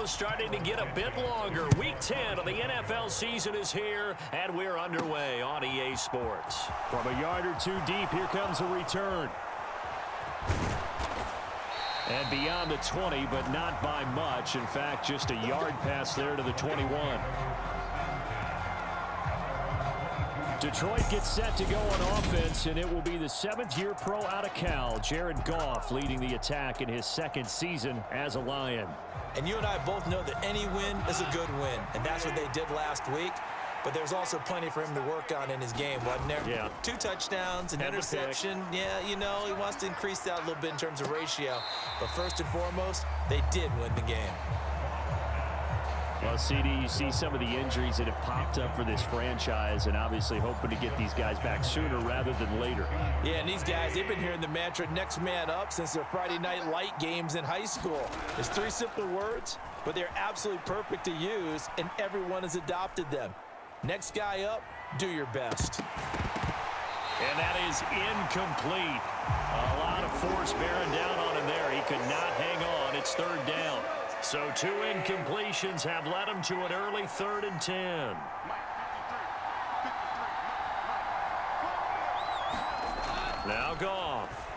almost starting to get a bit longer. Week 10 of the NFL season is here, and we're underway on EA Sports. From a yard or two deep, here comes a return. And beyond the 20, but not by much. In fact, just a yard pass there to the 21. Detroit gets set to go on offense, and it will be the seventh-year pro out of Cal, Jared Goff, leading the attack in his second season as a Lion. And you and I both know that any win is a good win, and that's what they did last week. But there's also plenty for him to work on in his game, wasn't there? Yeah. 2 touchdowns, an interception. Yeah, you know, he wants to increase that a little bit in terms of ratio. But first and foremost, they did win the game. Well, CD, you see some of the injuries that have popped up for this franchise, and obviously hoping to get these guys back sooner rather than later. Yeah, and these guys, they've been hearing the mantra, next man up, since their Friday night light games in high school. It's 3 simple words, but they're absolutely perfect to use, and everyone has adopted them. Next guy up, do your best. And that is incomplete. A lot of force bearing down on him there. He could not hang on. It's third down. So 2 incompletions have led him to an early 3rd and 10. Now Goff.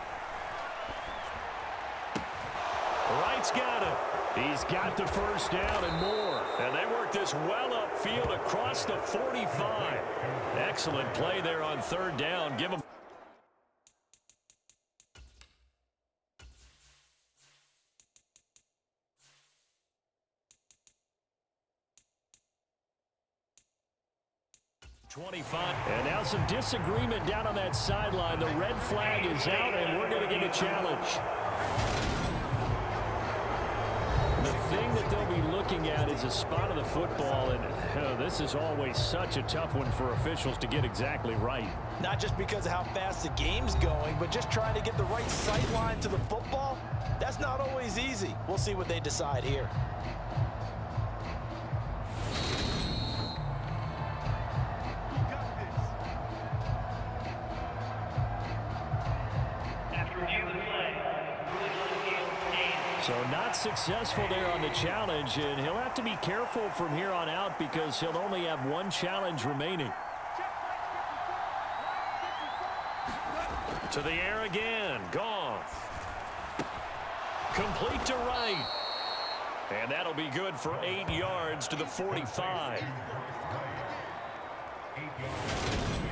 Wright's got it. He's got the first down and more. And they work this well upfield across the 45. Excellent play there on third down. Give him. And now some disagreement down on that sideline. The red flag is out, and we're going to get a challenge. The thing that they'll be looking at is a spot of the football, and this is always such a tough one for officials to get exactly right. Not just because of how fast the game's going, but just trying to get the right sight line to the football. That's not always easy. We'll see what they decide here. So not successful there on the challenge, and he'll have to be careful from here on out because he'll only have 1 challenge remaining. To the air again. Goff. Complete to Wright. And that'll be good for 8 yards to the 45.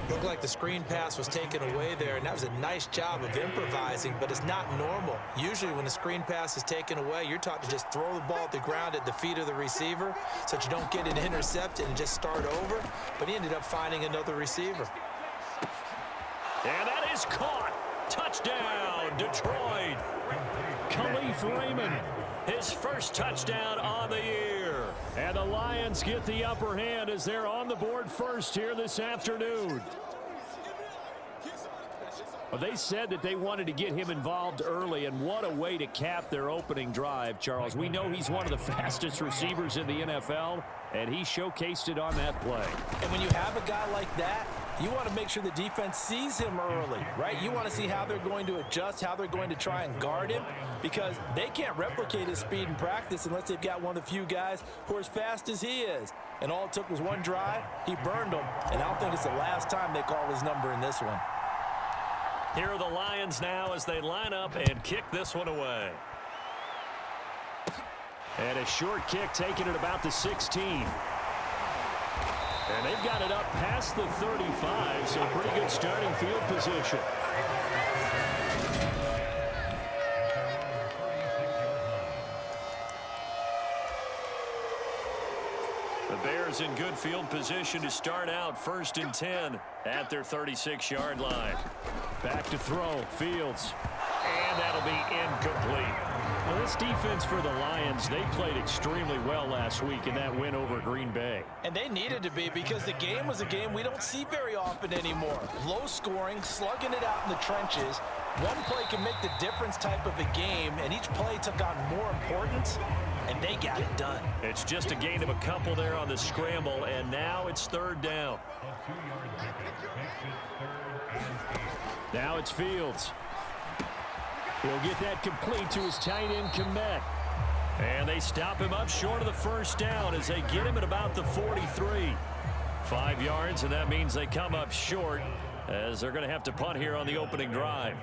Looked like the screen pass was taken away there, and that was a nice job of improvising, but it's not normal. Usually when a screen pass is taken away, you're taught to just throw the ball at the ground at the feet of the receiver so that you don't get it intercepted and just start over, but he ended up finding another receiver. And that is caught. Touchdown, Detroit. Khalif Raymond, his first touchdown on the year. And the Lions get the upper hand as they're on the board first here this afternoon. Well, they said that they wanted to get him involved early, and what a way to cap their opening drive, Charles. We know he's one of the fastest receivers in the NFL, and he showcased it on that play. And when you have a guy like that, you want to make sure the defense sees him early, right? You want to see how they're going to adjust, how they're going to try and guard him, because they can't replicate his speed in practice unless they've got one of the few guys who are as fast as he is. And all it took was 1 drive. He burned them, and I don't think it's the last time they call his number in this one. Here are the Lions now as they line up and kick this one away. And a short kick taken at about the 16. And they've got it up past the 35, so pretty good starting field position. The Bears in good field position to start out 1st and 10 at their 36-yard line. Back to throw, Fields. And that'll be incomplete. Well, this defense for the Lions, they played extremely well last week in that win over Green Bay. And they needed to be, because the game was a game we don't see very often anymore. Low scoring, slugging it out in the trenches. One play can make the difference type of a game, and each play took on more importance, and they got it done. It's just a gain of a couple there on the scramble, and now it's 3rd down. Now it's Fields. He'll get that complete to his tight end, Kmet. And they stop him up short of the first down as they get him at about the 43. 5 yards, and that means they come up short as they're going to have to punt here on the opening drive.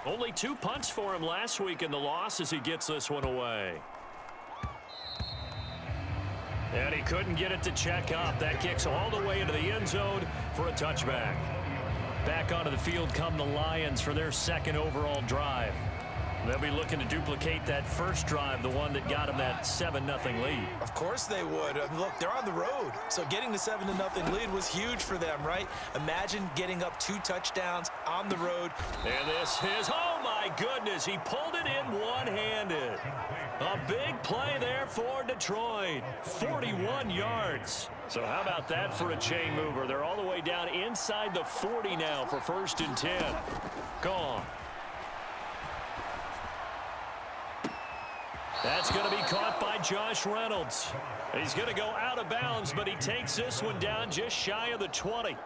Only 2 punts for him last week in the loss as he gets this one away. And he couldn't get it to check up. That kicks all the way into the end zone for a touchback. Back onto the field come the Lions for their second overall drive. They'll be looking to duplicate that first drive, the one that got them that 7-0 lead. Of course they would. Look, they're on the road. So getting the 7-0 lead was huge for them, right? Imagine getting up 2 touchdowns on the road. And this is, oh my goodness, he pulled it in one-handed. A big play there for Detroit. 41 yards. So how about that for a chain mover? They're all the way down inside the 40 now for 1st and 10. Gone. That's going to be caught by Josh Reynolds. He's going to go out of bounds, but he takes this one down just shy of the 20.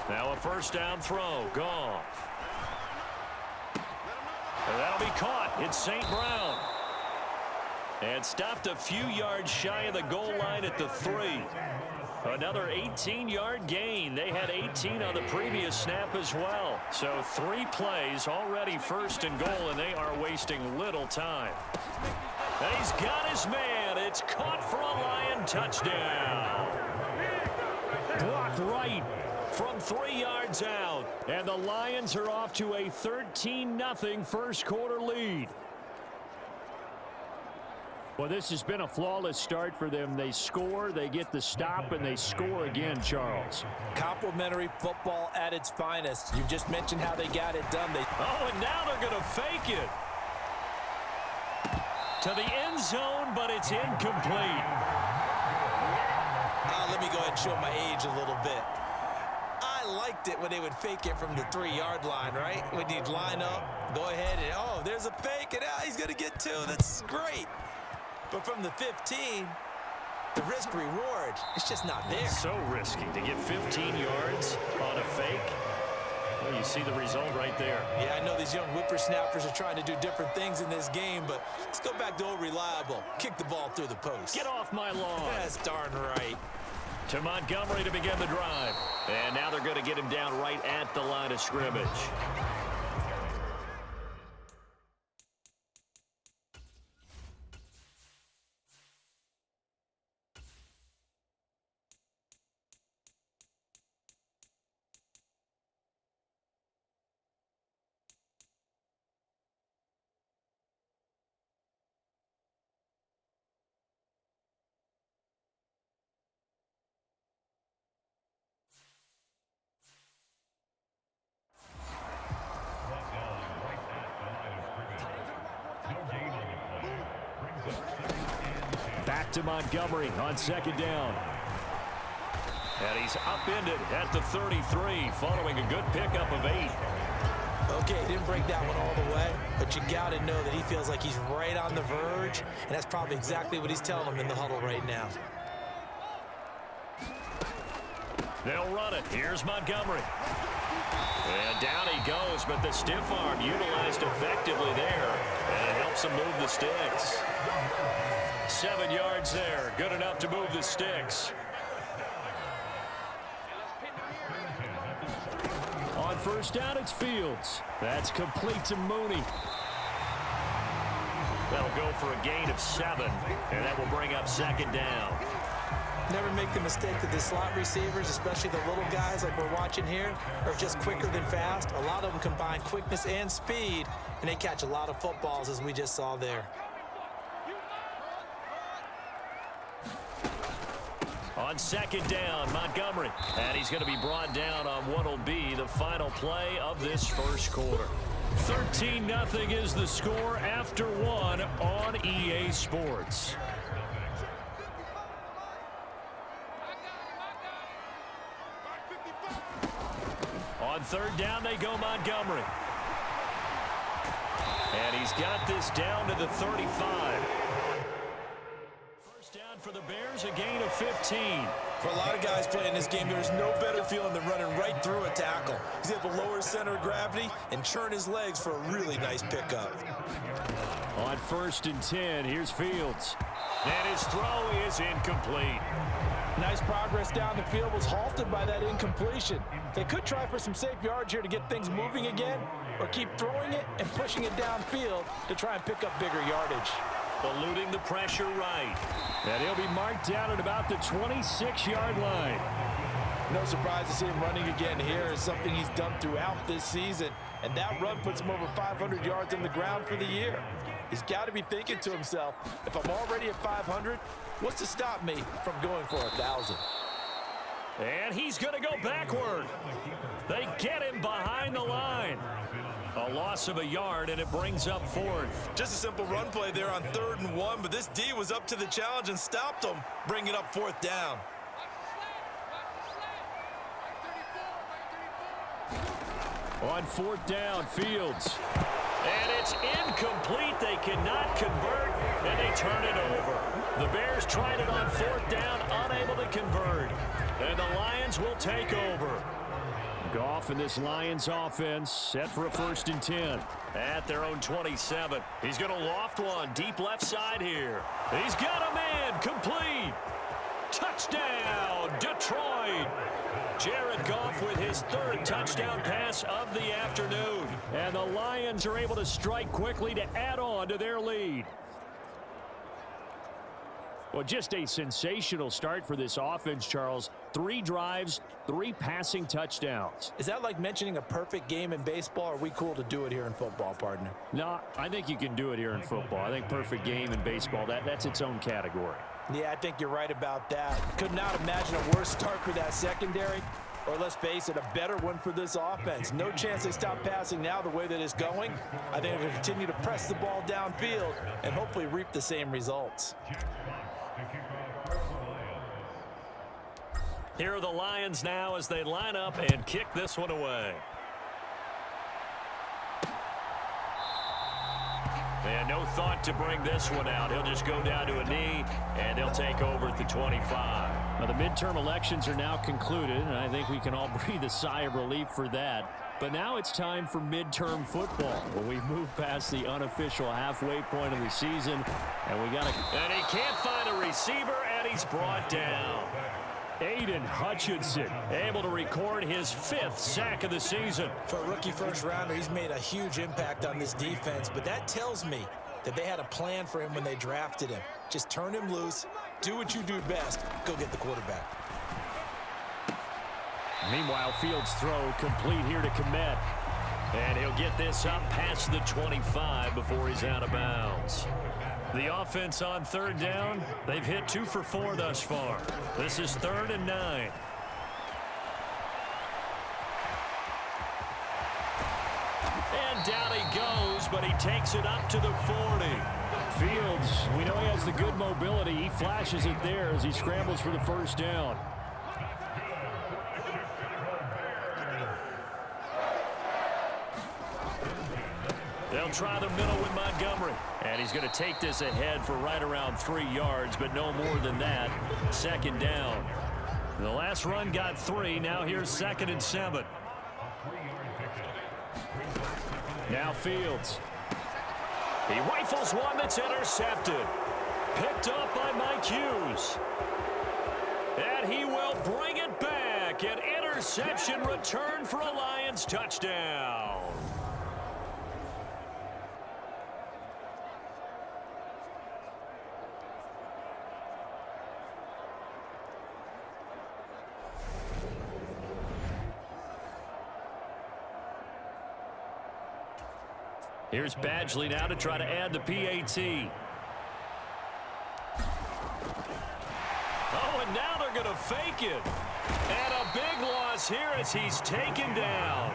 Now a first down throw. Goff. And that'll be caught. It's St. Brown. And stopped a few yards shy of the goal line at the 3. Another 18-yard gain. They had 18 on the previous snap as well. So 3 plays already 1st and goal, and they are wasting little time. And he's got his man. It's caught for a Lion touchdown. Blocked right from 3 yards out. And the Lions are off to a 13-0 first quarter lead. Well, this has been a flawless start for them. They score, they get the stop, and they score again, Charles. Complimentary football at its finest. You just mentioned how they got it done. Oh, and now they're going to fake it. To the end zone, but it's incomplete. Let me go ahead and show my age a little bit. I liked it when they would fake it from the 3-yard line, right? When you'd line up, go ahead and, oh, there's a fake, and he's going to get 2. That's great. But from the 15, the risk-reward, it's just not there. So risky to get 15 yards on a fake. Well, you see the result right there. Yeah, I know these young whippersnappers are trying to do different things in this game, but let's go back to old reliable. Kick the ball through the post. Get off my lawn. That's darn right. To Montgomery to begin the drive. And now they're going to get him down right at the line of scrimmage. Back to Montgomery on 2nd down. And he's upended at the 33 following a good pickup of 8. Okay, he didn't break that one all the way, but you got to know that he feels like he's right on the verge, and that's probably exactly what he's telling him in the huddle right now. They'll run it. Here's Montgomery. And down he goes, but the stiff arm utilized effectively there, and it helps him move the sticks. 7 yards there. Good enough to move the sticks. On 1st down, it's Fields. That's complete to Mooney. That'll go for a gain of 7, and that will bring up 2nd down. Never make the mistake that the slot receivers, especially the little guys like we're watching here, are just quicker than fast. A lot of them combine quickness and speed, and they catch a lot of footballs, as we just saw there. On 2nd down, Montgomery. And he's going to be brought down on what will be the final play of this first quarter. 13-0 is the score after 1 on EA Sports. On 3rd down, they go Montgomery. And he's got this down to the 35. on for the Bears, a gain of 15. For a lot of guys playing this game, there's no better feeling than running right through a tackle. He's able to lower his center of gravity and churn his legs for a really nice pickup. On 1st and 10, here's Fields. And his throw is incomplete. Nice progress down the field was halted by that incompletion. They could try for some safe yards here to get things moving again, or keep throwing it and pushing it downfield to try and pick up bigger yardage. Eluding the pressure right. And he'll be marked down at about the 26-yard line. No surprise to see him running again here. Is something he's done throughout this season. And that run puts him over 500 yards on the ground for the year. He's got to be thinking to himself, if I'm already at 500, what's to stop me from going for 1,000? And he's going to go backward. They get him behind the line. A loss of a yard, and it brings up 4th. Just a simple run play there on 3rd and 1, but this D was up to the challenge and stopped him, bringing up 4th down. On 4th down, Fields. And it's incomplete. They cannot convert, and they turn it over. The Bears tried it on 4th down, unable to convert. And the Lions will take over. Goff in this Lions offense set for a 1st and 10. At their own 27. He's going to loft one deep left side here. He's got a man complete. Touchdown, Detroit. Jared Goff with his 3rd touchdown pass of the afternoon. And the Lions are able to strike quickly to add on to their lead. Well, just a sensational start for this offense, Charles. 3 drives, 3 passing touchdowns. Is that like mentioning a perfect game in baseball, or are we cool to do it here in football, partner? No, I think you can do it here in football. I think perfect game in baseball, that's its own category. Yeah, I think you're right about that. Could not imagine a worse start for that secondary, or let's face it, a better one for this offense. No chance they stop passing now the way that it's going. I think they'll continue to press the ball downfield and hopefully reap the same results. Here are the Lions now as they line up and kick this one away. And no thought to bring this one out. He'll just go down to a knee, and they'll take over at the 25. Now, the midterm elections are now concluded, and I think we can all breathe a sigh of relief for that. But now it's time for midterm football, when we move past the unofficial halfway point of the season, and we got to... And he can't find a receiver, and he's brought down. Aiden Hutchinson able to record his 5th sack of the season. For a rookie first-rounder, he's made a huge impact on this defense, but that tells me that they had a plan for him when they drafted him. Just turn him loose, do what you do best, go get the quarterback. Meanwhile, Fields' throw complete here to Kmet. And he'll get this up past the 25 before he's out of bounds. The offense on 3rd down, they've hit 2 for 4 thus far. This is 3rd and 9. And down he goes, but he takes it up to the 40. Fields, we know he has the good mobility. He flashes it there as he scrambles for the 1st down. They'll try the middle with Montgomery. And he's going to take this ahead for right around 3 yards, but no more than that. 2nd down. The last run got 3. Now here's 2nd and 7. Now Fields. He rifles one that's intercepted. Picked up by Mike Hughes. And he will bring it back. An interception return for a Lions touchdown. Here's Badgley now to try to add the PAT. Oh, and now they're going to fake it. And a big loss here as he's taken down.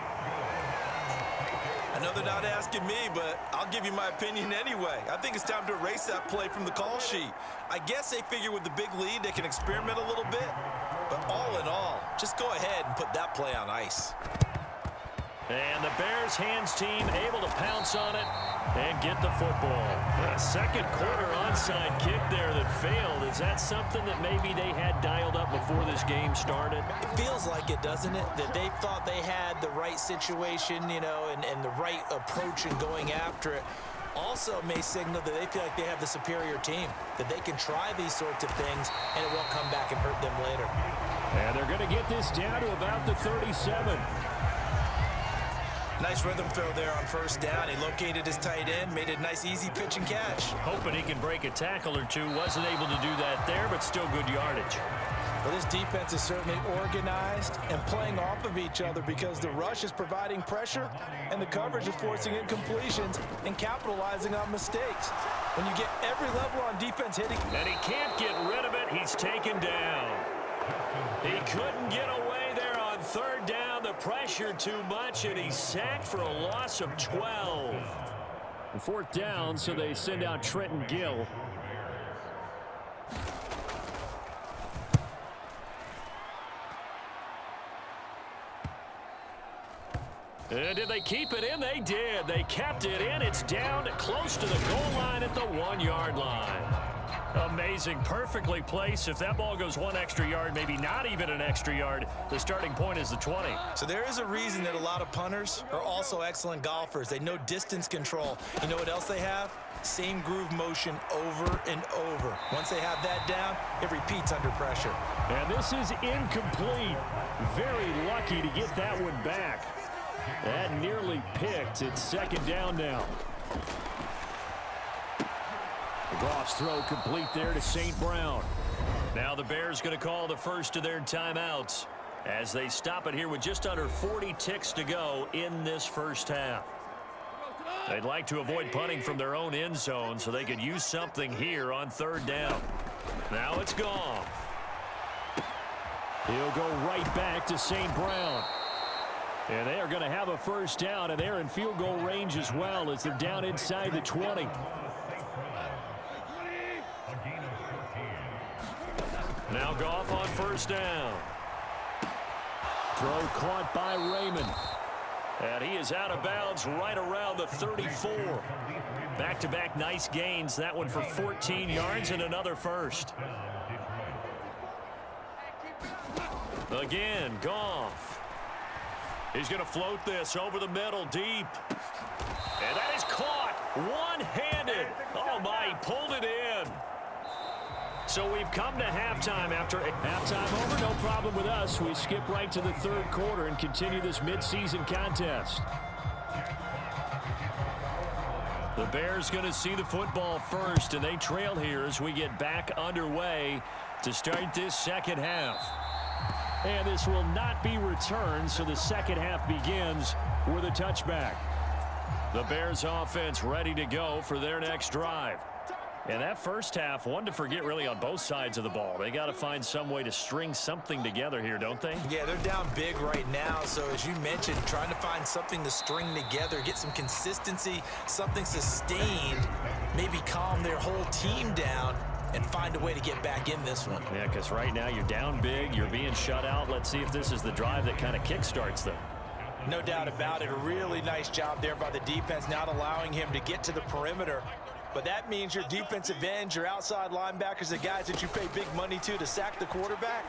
I know they're not asking me, but I'll give you my opinion anyway. I think it's time to erase that play from the call sheet. I guess they figure with the big lead they can experiment a little bit. But all in all, just go ahead and put that play on ice. And the Bears hands team able to pounce on it and get the football. A second quarter onside kick there that failed. Is that something that maybe they had dialed up before this game started? It feels like it, doesn't it? That they thought they had the right situation, you know, and the right approach in going after it. Also may signal that they feel like they have the superior team, that they can try these sorts of things and it won't come back and hurt them later. And they're going to get this down to about the 37. Nice rhythm throw there on first down. He located his tight end, made a nice easy pitch and catch. Hoping he can break a tackle or two. Wasn't able to do that there, but still good yardage. Well, this defense is certainly organized and playing off of each other because the rush is providing pressure and the coverage is forcing incompletions and capitalizing on mistakes. When you get every level on defense hitting. And he can't get rid of it. He's taken down. He couldn't get away there on third down. The pressure too much, and he's sacked for a loss of 12. Fourth down, so they send out Trenton Gill. And did they keep it in? They did. They kept it in. It's down close to the goal line at the 1-yard line. Amazing. Perfectly placed. If that ball goes one extra yard, maybe not even an extra yard, the starting point is the 20. So there is a reason that a lot of punters are also excellent golfers. They know distance control. You know what else they have? Same groove motion over and over. Once they have that down, it repeats under pressure. And this is incomplete. Very lucky to get that one back. That nearly picked. It's second down now. Goff's throw complete there to St. Brown. Now the Bears going to call the first of their timeouts as they stop it here with just under 40 ticks to go in this first half. They'd like to avoid punting from their own end zone so they could use something here on third down. Now it's Goff. He'll go right back to St. Brown. And they are going to have a first down, and they're in field goal range as well as they're down inside the 20. Now Goff on first down. Throw caught by Raymond. And he is out of bounds right around the 34. Back-to-back nice gains. That one for 14 yards and another first. Again, Goff. He's going to float this over the middle deep. And that is caught one-handed. Oh, my, he pulled it in. So we've come to halftime after halftime over. No problem with us. We skip right to the third quarter and continue this midseason contest. The Bears going to see the football first, and they trail here as we get back underway to start this second half. And this will not be returned, so the second half begins with a touchback. The Bears offense ready to go for their next drive. And that first half, one to forget really on both sides of the ball. They got to find some way to string something together here, don't they? Yeah, they're down big right now. So as you mentioned, trying to find something to string together, get some consistency, something sustained, maybe calm their whole team down and find a way to get back in this one. Yeah, because right now you're down big, you're being shut out. Let's see if this is the drive that kind of kickstarts them. No doubt about it. A really nice job there by the defense, not allowing him to get to the perimeter. But that means your defensive ends, your outside linebackers, the guys that you pay big money to sack the quarterback,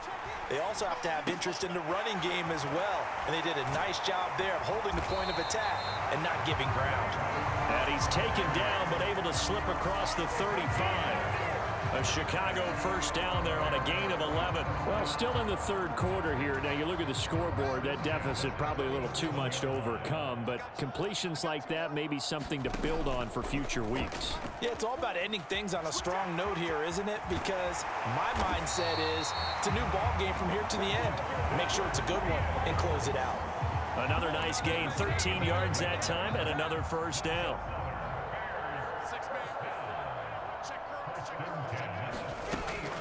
they also have to have interest in the running game as well. And they did a nice job there of holding the point of attack and not giving ground. And he's taken down but able to slip across the 35. A Chicago first down there on a gain of 11. Well, still in the third quarter here. Now, you look at the scoreboard, that deficit probably a little too much to overcome, but completions like that may be something to build on for future weeks. Yeah, it's all about ending things on a strong note here, isn't it? Because my mindset is it's a new ball game from here to the end. Make sure it's a good one and close it out. Another nice gain, 13 yards that time, and another first down.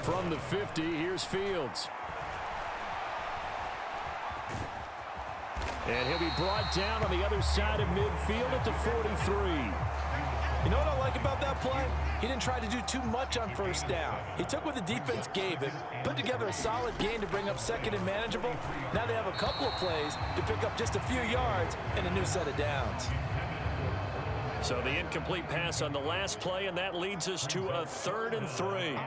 From the 50, here's Fields. And he'll be brought down on the other side of midfield at the 43. You know what I like about that play? He didn't try to do too much on first down. He took what the defense gave him, put together a solid gain to bring up second and manageable. Now they have a couple of plays to pick up just a few yards and a new set of downs. So the incomplete pass on the last play, and that leads us to a 3rd and 3.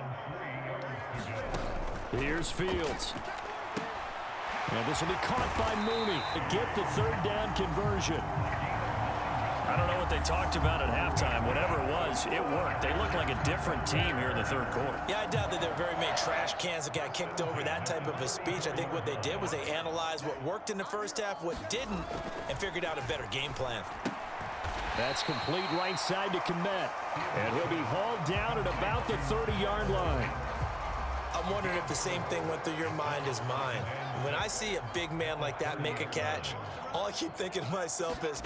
Here's Fields. And this will be caught by Mooney to get the 3rd down conversion. I don't know what they talked about at halftime. Whatever it was, it worked. They look like a different team here in the 3rd quarter. Yeah, I doubt that there are very many trash cans that got kicked over, that type of a speech. I think what they did was they analyzed what worked in the first half, what didn't, and figured out a better game plan. That's complete right side to Kmet. And he'll be hauled down at about the 30-yard line. I'm wondering if the same thing went through your mind as mine. When I see a big man like that make a catch, all I keep thinking to myself is,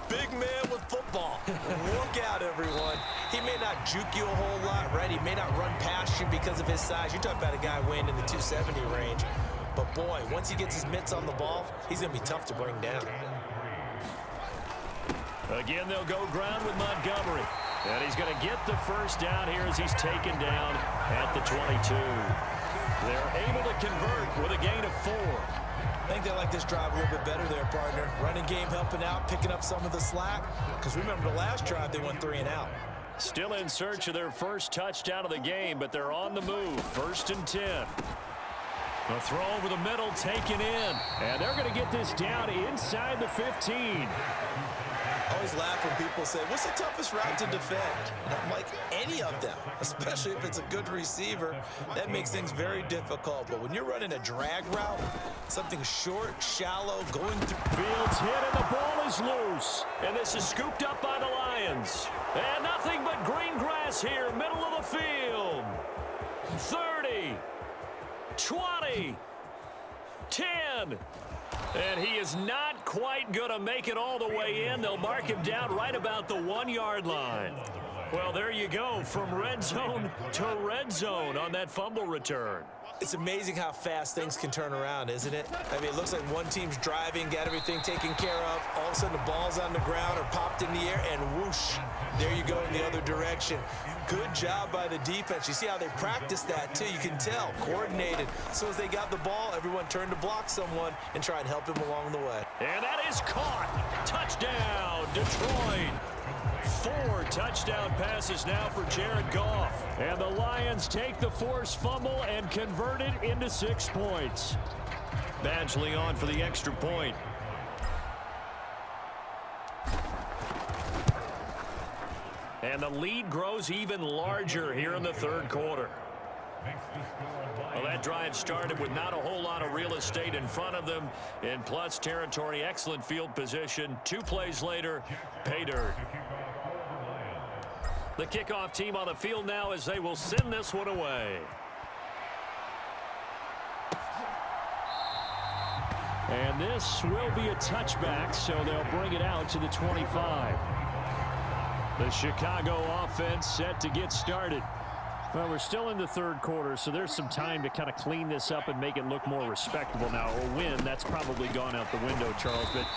big man with football. Look out, everyone. He may not juke you a whole lot, right? He may not run past you because of his size. You're talking about a guy weighing in the 270 range. But, boy, once he gets his mitts on the ball, he's going to be tough to bring down. Again, they'll go ground with Montgomery. And he's going to get the first down here as he's taken down at the 22. They're able to convert with a gain of 4. I think they like this drive a little bit better there, partner. Running game helping out, picking up some of the slack. Because remember, the last drive, they went 3 and out. Still in search of their first touchdown of the game, but they're on the move. 1st and 10. A throw over the middle, taken in. And they're going to get this down inside the 15. I always laugh when people say, what's the toughest route to defend? And I'm like, any of them, especially if it's a good receiver. That makes things very difficult. But when you're running a drag route, something short, shallow, going through. Fields hit and the ball is loose. And this is scooped up by the Lions. And nothing but green grass here, middle of the field. 30, 20, 10. And he is not quite going to make it all the way in. They'll mark him down right about the 1-yard line. Well, there you go, from red zone to red zone on that fumble return. It's amazing how fast things can turn around, isn't it? I mean, it looks like one team's driving, got everything taken care of. All of a sudden, the ball's on the ground or popped in the air, and whoosh, there you go in the other direction. Good job by the defense. You see how they practice that, too. You can tell, coordinated. As soon as they got the ball, everyone turned to block someone and try and help him along the way. And that is caught. Touchdown, Detroit. 4 touchdown passes now for Jared Goff. And the Lions take the forced fumble and convert it into 6 points. Badgley on for the extra point. And the lead grows even larger here in the 3rd quarter. Well, that drive started with not a whole lot of real estate in front of them. In plus territory, excellent field position. 2 plays later, pay dirt. The kickoff team on the field now as they will send this one away. And this will be a touchback, so they'll bring it out to the 25. The Chicago offense set to get started. Well, we're still in the 3rd quarter, so there's some time to kind of clean this up and make it look more respectable. Now, a win, that's probably gone out the window, Charles, but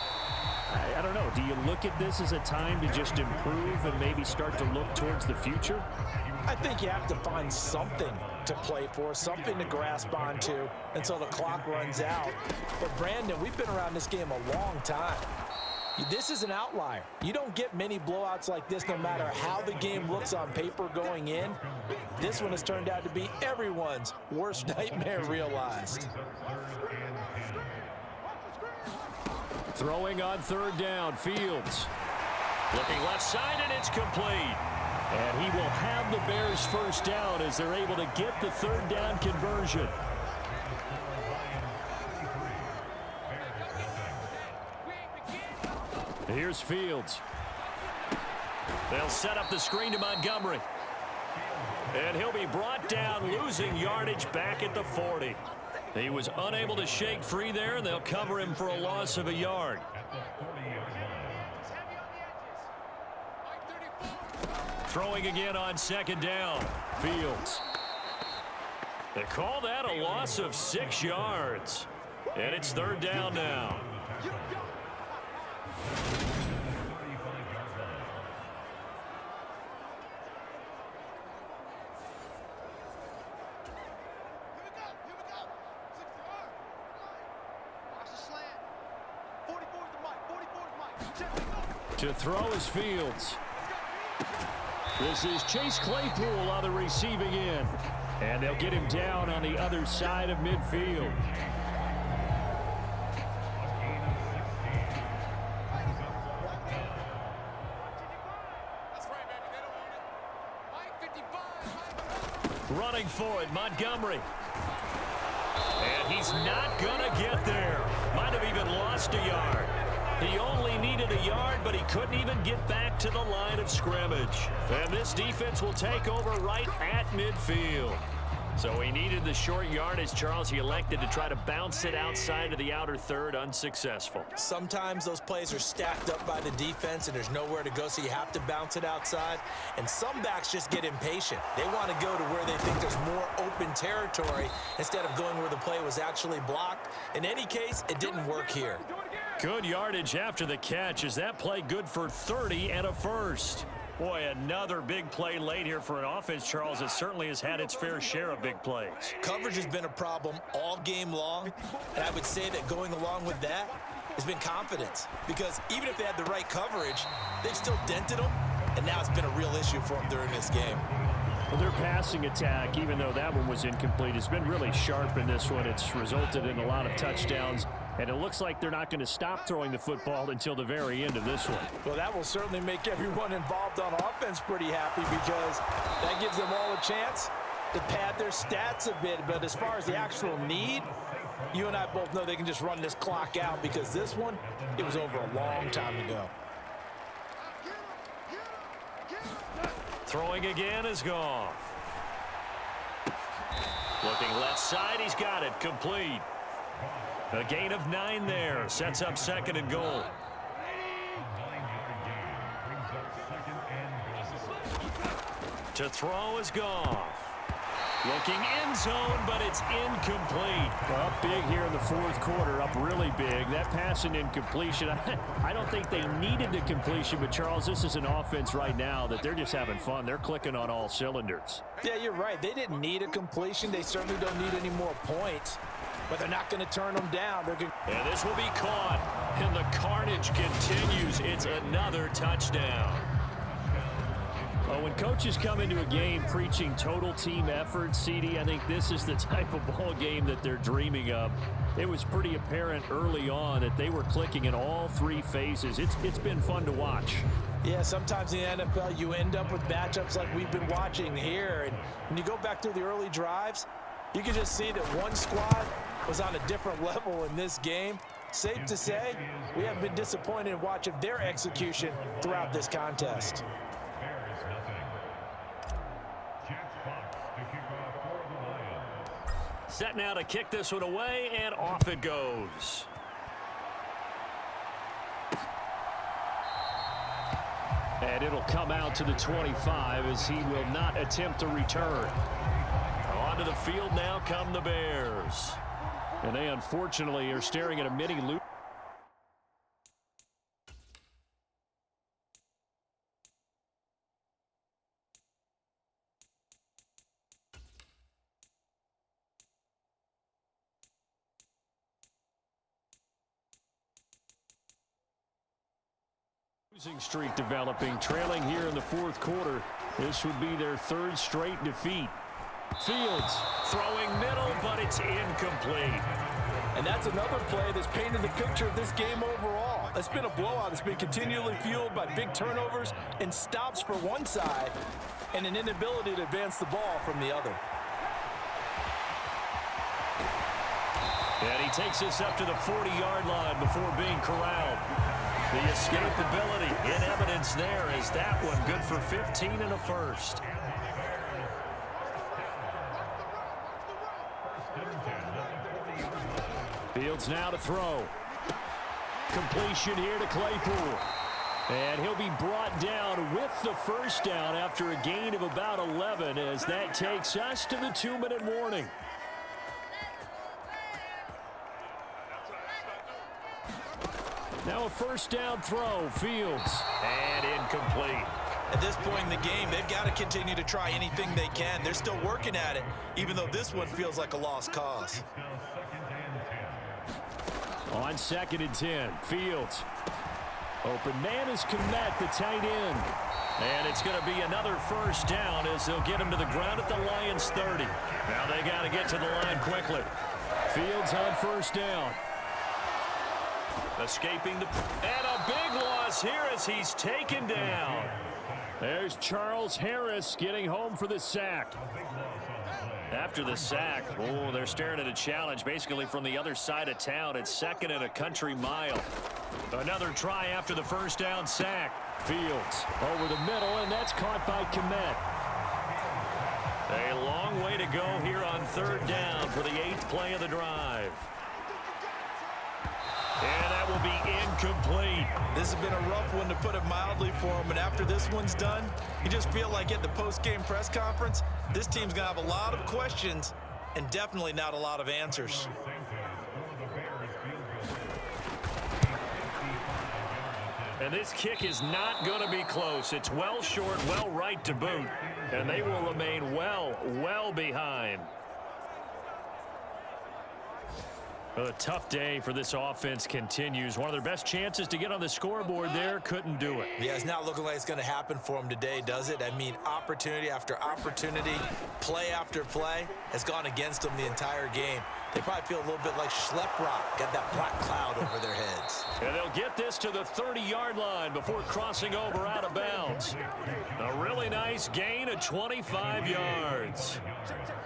I don't know. Do you look at this as a time to just improve and maybe start to look towards the future? I think you have to find something to play for, something to grasp onto until the clock runs out. But, Brandon, we've been around this game a long time. This is an outlier. You don't get many blowouts like this no matter how the game looks on paper going in. This one has turned out to be everyone's worst nightmare realized. Throwing on 3rd down, Fields. Looking left side, and it's complete. And he will have the Bears first down as they're able to get the 3rd down conversion. Here's Fields. They'll set up the screen to Montgomery. And he'll be brought down, losing yardage back at the 40. He was unable to shake free there, and they'll cover him for a loss of a yard. Throwing again on 2nd down. Fields. They call that a loss of 6 yards. And it's 3rd down now. To throw is Fields. This is Chase Claypool on the receiving end. And they'll get him down on the other side of midfield. Running for it, Montgomery. And he's not going to get there. Might have even lost a yard. He only needed a yard, but he couldn't even get back to the line of scrimmage. And this defense will take over right at midfield. So he needed the short yardage, Charles. He elected to try to bounce it outside of the outer third, unsuccessful. Sometimes those plays are stacked up by the defense and there's nowhere to go, so you have to bounce it outside. And some backs just get impatient. They want to go to where they think there's more open territory instead of going where the play was actually blocked. In any case, it didn't work here. Good yardage after the catch. Is that play good for 30 and a first? Boy, another big play late here for an offense, Charles. It certainly has had its fair share of big plays. Coverage has been a problem all game long, and I would say that going along with that has been confidence. Because even if they had the right coverage, they've still dented them, and now it's been a real issue for them during this game. Well, their passing attack, even though that one was incomplete, has been really sharp in this one. It's resulted in a lot of touchdowns. And it looks like they're not going to stop throwing the football until the very end of this one. Well, that will certainly make everyone involved on offense pretty happy because that gives them all a chance to pad their stats a bit. But as far as the actual need, you and I both know they can just run this clock out because this one, it was over a long time ago. Throwing again is Goff. Looking left side, he's got it, complete. A gain of 9 there, sets up second and goal. To throw is Goff. Looking end zone, but it's incomplete. Up big here in the fourth quarter, up really big. That pass and incompletion, I don't think they needed the completion, but Charles, this is an offense right now that they're just having fun. They're clicking on all cylinders. Yeah, you're right. They didn't need a completion. They certainly don't need any more points, but they're not going to turn them down. And this will be caught, and the carnage continues. It's another touchdown. Well, when coaches come into a game preaching total team effort, CD, I think this is the type of ball game that they're dreaming of. It was pretty apparent early on that they were clicking in all three phases. It's been fun to watch. Yeah, sometimes in the NFL you end up with matchups like we've been watching here. And when you go back to the early drives, you can just see that one squad was on a different level in this game. Safe to say, we have been disappointed in watching their execution throughout this contest. Set now to kick this one away, and off it goes. And it'll come out to the 25 as he will not attempt to return. Onto the field now come the Bears. And they unfortunately are staring at a mini loop. Losing streak developing, trailing here in the fourth quarter. This would be their third straight defeat. Fields throwing middle, but it's incomplete. And that's another play that's painted the picture of this game overall. It's been a blowout. It's been continually fueled by big turnovers and stops for one side and an inability to advance the ball from the other. And he takes this up to the 40-yard line before being corralled. The escapability in evidence there as that one good for 15 and a first. Fields now to throw. Completion here to Claypool. And he'll be brought down with the first down after a gain of about 11 as that takes us to the 2-minute warning. Now a first down throw, Fields. And incomplete. At this point in the game, they've got to continue to try anything they can. They're still working at it, even though this one feels like a lost cause. On 2nd and 10, Fields. Open man is Kmet, the tight end. And it's going to be another first down as they'll get him to the ground at the Lions 30. Now they got to get to the line quickly. Fields on first down. Escaping the... And a big loss here as he's taken down. There's Charles Harris getting home for the sack. After the sack, oh, they're staring at a challenge basically from the other side of town. It's second and a country mile. Another try after the first down sack. Fields over the middle, and that's caught by Kmet. A long way to go here on third down for the 8th play of the drive. And that will be incomplete. This has been a rough one, to put it mildly, for him. And after this one's done, you just feel like at the post-game press conference, this team's going to have a lot of questions and definitely not a lot of answers. And this kick is not going to be close. It's well short, well right to boot. And they will remain well behind. Well, a tough day for this offense continues. One of their best chances to get on the scoreboard there, couldn't do it. Yeah, it's not looking like it's going to happen for them today, does it? I mean, opportunity after opportunity, play after play has gone against them the entire game. They probably feel a little bit like Schleprock, got that black cloud over their heads. And they'll get this to the 30-yard line before crossing over out of bounds. A really nice gain of 25 yards.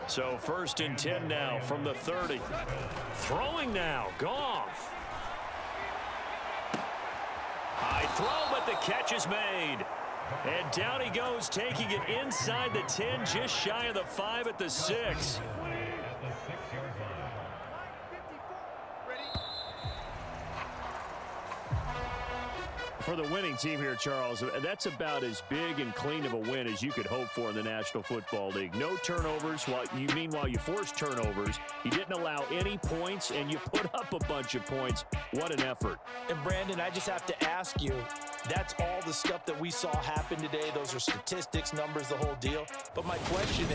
So 1st and 10 now from the 30. Throwing now, Goff. High throw, but the catch is made. And down he goes, taking it inside the 10, just shy of the 5 at the 6. For the winning team here, Charles, that's about as big and clean of a win as you could hope for in the National Football League. No turnovers. Meanwhile, you forced turnovers. You didn't allow any points, and you put up a bunch of points. What an effort. And, Brandon, I just have to ask you, that's all the stuff that we saw happen today. Those are statistics, numbers, the whole deal. But my question is,